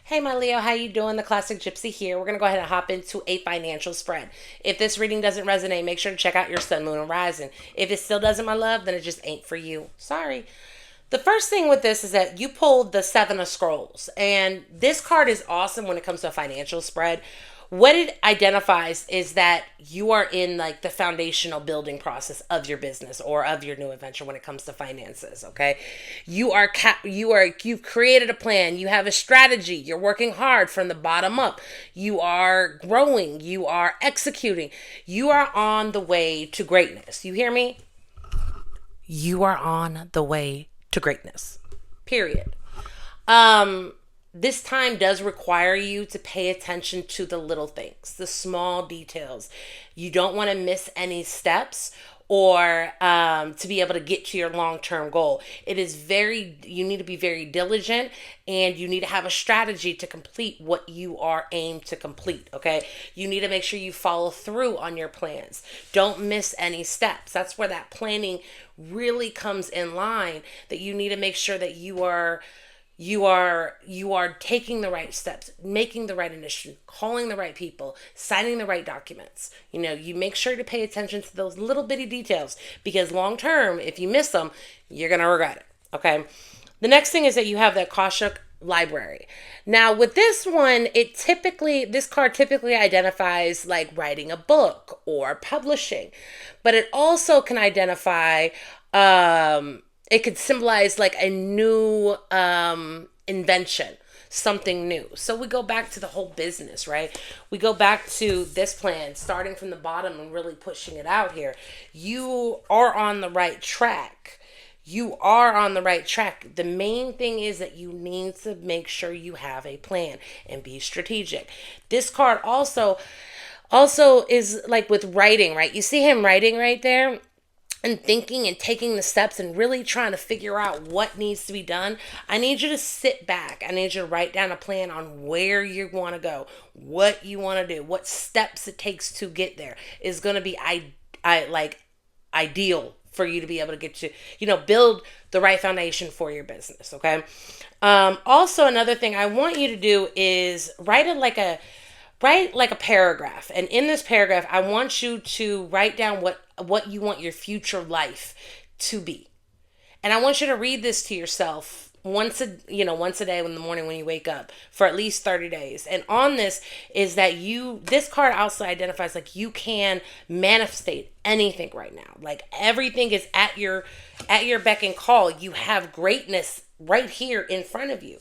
Hey, my Leo, how you doing? The Classic Gypsy here. We're going to go ahead and hop into a financial spread. If this reading doesn't resonate, make sure to check out your sun, moon, and rising. If it still doesn't, my love, then it just ain't for you. Sorry. The first thing with this is that you pulled the Seven of Scrolls, and this card is awesome when it comes to a financial spread. What it identifies is that you are in like the foundational building process of your business or of your new adventure when it comes to finances. Okay, you've created a plan, you have a strategy, you're working hard from the bottom up, you are growing, you are executing, you are on the way to greatness. You hear me? You are on the way to greatness. Period. Um, this time does require you to pay attention to the little things, the small details. You don't want to miss any steps or to be able to get to your long-term goal. You need to be very diligent and you need to have a strategy to complete what you are aimed to complete. Okay. You need to make sure you follow through on your plans. Don't miss any steps. That's where that planning really comes in line, that you need to make sure that you are taking the right steps, making the right initiative, calling the right people, signing the right documents. You make sure to pay attention to those little bitty details, because long term, if you miss them, you're going to regret it. Okay. The next thing is that you have that Kaushik library. Now with this one, this card typically identifies like writing a book or publishing, but it also can identify it could symbolize like a new invention, something new. So we go back to the whole business, right? We go back to this plan, starting from the bottom and really pushing it out here. You are on the right track. You are on the right track. The main thing is that you need to make sure you have a plan and be strategic. This card also is like with writing, right? You see him writing right there and thinking and taking the steps and really trying to figure out what needs to be done. I need you to sit back. I need you to write down a plan on where you want to go, what you want to do, what steps it takes to get there is going to be ideal for you to be able to get to, build the right foundation for your business. Okay. Also, another thing I want you to do is write like a paragraph. And in this paragraph, I want you to write down what you want your future life to be. And I want you to read this to yourself once a day in the morning when you wake up for at least 30 days. And on this is that this card also identifies like you can manifestate anything right now. Like everything is at your beck and call. You have greatness right here in front of you.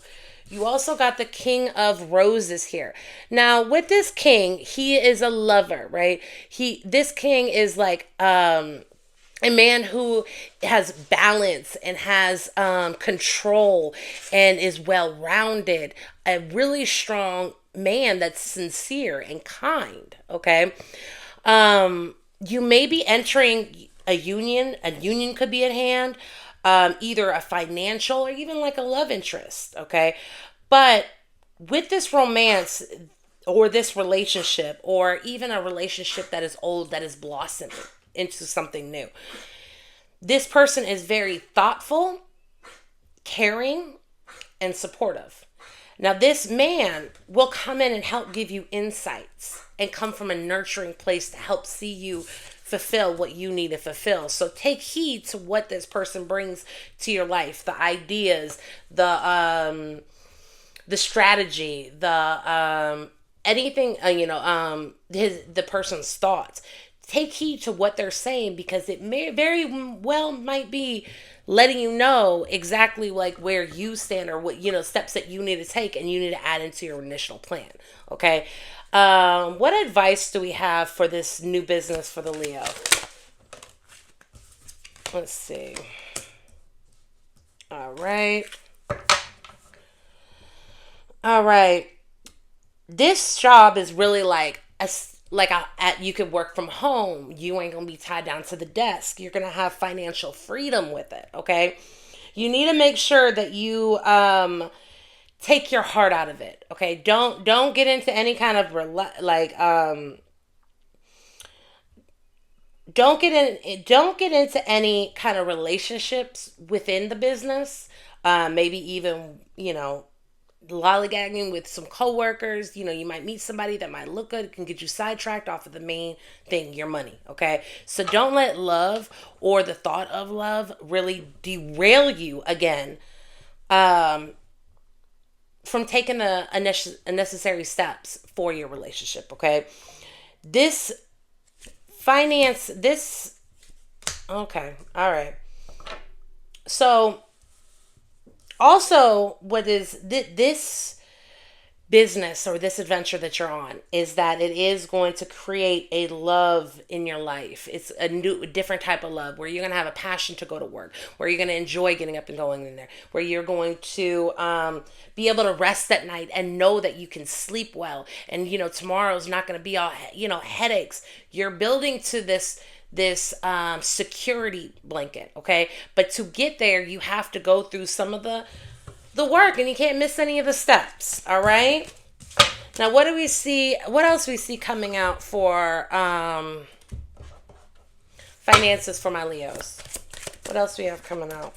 You also got the King of Roses here. Now, with this king, he is a lover, right? This king is like a man who has balance and has control and is well-rounded. A really strong man that's sincere and kind, okay? You may be entering a union. A union could be at hand. Either a financial or even like a love interest, okay? But with this romance or this relationship, or even a relationship that is old, that is blossoming into something new, this person is very thoughtful, caring, and supportive. Now, this man will come in and help give you insights and come from a nurturing place to help see you fulfill what you need to fulfill. So take heed to what this person brings to your life, the ideas, the strategy, the anything, the person's thoughts. Take heed to what they're saying, because it may very well might be letting you know exactly like where you stand, or what steps that you need to take and you need to add into your initial plan. Okay. What advice do we have for this new business for the Leo? Let's see. All right. All right. This job is really you could work from home. You ain't gonna be tied down to the desk. You're gonna have financial freedom with it. Okay. You need to make sure that you take your heart out of it. Okay. Don't get into any kind of don't get into any kind of relationships within the business. Maybe even lollygagging with some coworkers. You know, you might meet somebody that might look good, can get you sidetracked off of the main thing, your money. Okay, so don't let love or the thought of love really derail you again, um, from taking a necessary steps for your relationship. Okay, this finance this. Okay, all right. So also, what is this business or this adventure that you're on is that it is going to create a love in your life. It's a different type of love where you're going to have a passion to go to work, where you're going to enjoy getting up and going in there, where you're going to be able to rest at night and know that you can sleep well. And, tomorrow's not going to be all, headaches. You're building to this security blanket. Okay. But to get there, you have to go through some of the work, and you can't miss any of the steps. All right. Now, what do we see? What else we see coming out for finances for my Leos? What else do we have coming out?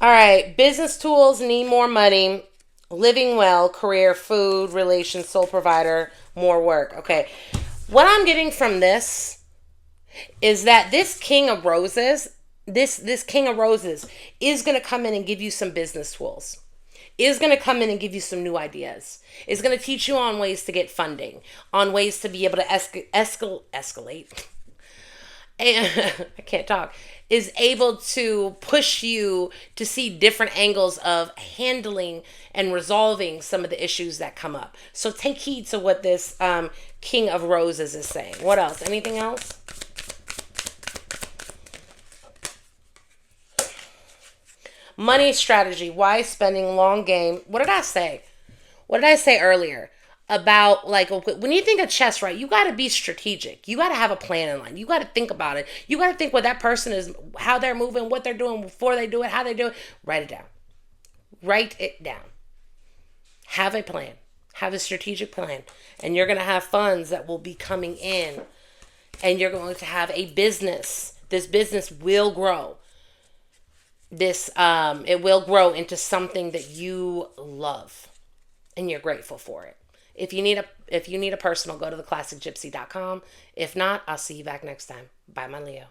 All right. Business tools, need more money, living well, career, food, relations, sole provider, more work. Okay. What I'm getting from this is that this King of Roses, this King of Roses is going to come in and give you some business tools. Is going to come in and give you some new ideas. Is going to teach you on ways to get funding, on ways to be able to escalate. And I can't talk. Is able to push you to see different angles of handling and resolving some of the issues that come up. So take heed to what this King of Roses is saying. What else? Anything else? Money strategy. Why spending long game? What did I say? What did I say earlier? About, like, when you think of chess, right, you got to be strategic. You got to have a plan in line. You got to think about it. You got to think what that person is, how they're moving, what they're doing before they do it, how they do it. Write it down. Write it down. Have a plan. Have a strategic plan. And you're going to have funds that will be coming in. And you're going to have a business. This business will grow. It will grow into something that you love. And you're grateful for it. If you need a personal, go to theclassicgypsy.com. If not, I'll see you back next time. Bye, my Leo.